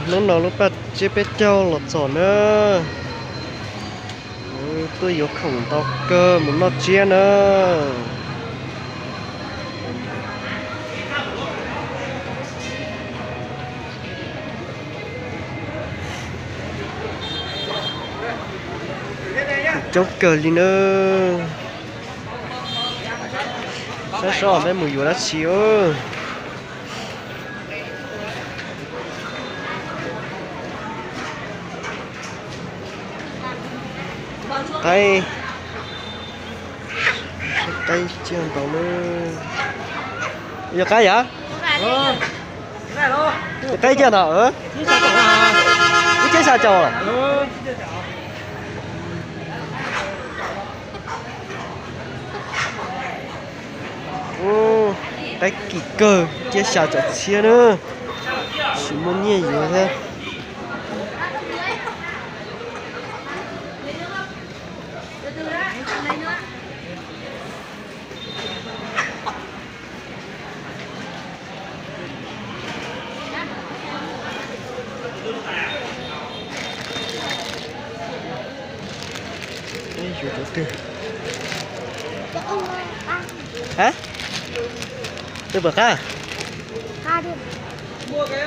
nữa nó lúc bắt chế bé châu lọt sỏ nữa tôi yêu khổng tao cơ muốn nó chia nữa chốc cờ đi nữa sao sao bé mùi đã xíu tay tay chiên tàu nữa giờ cái vậy cái chưa nào ớ cái chế sao trâu à ô cái kỳ cơ chế sao cho chia nữa chỉ muốn nhẹ gì thế Ê, từ hả? Từ bậc à? Ha đi. Mua cái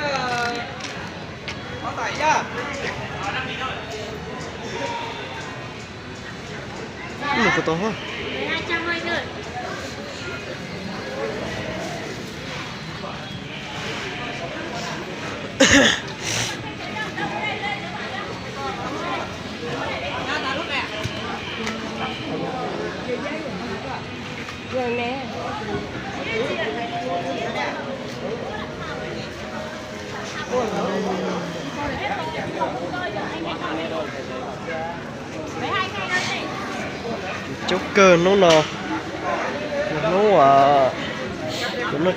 áo tải nhá. Một cái to hơn. 220 thôi. Rồi nè. Chốc cơ nó nó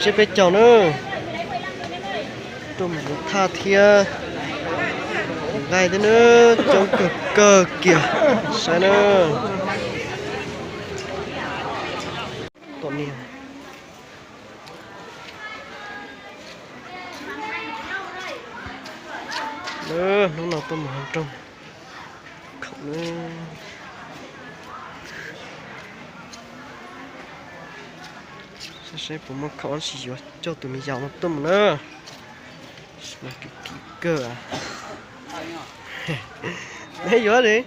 chế bé chồng nữa tôi muốn tha thia gai thế nữa trong cơ kìa sai nữa tổn niệm nữa nó nào tôi muốn trong không nữa sẽ phụ một con xì dừa cho tụi mình giàu một tôm nữa mà cái cơ à đấy dừa đi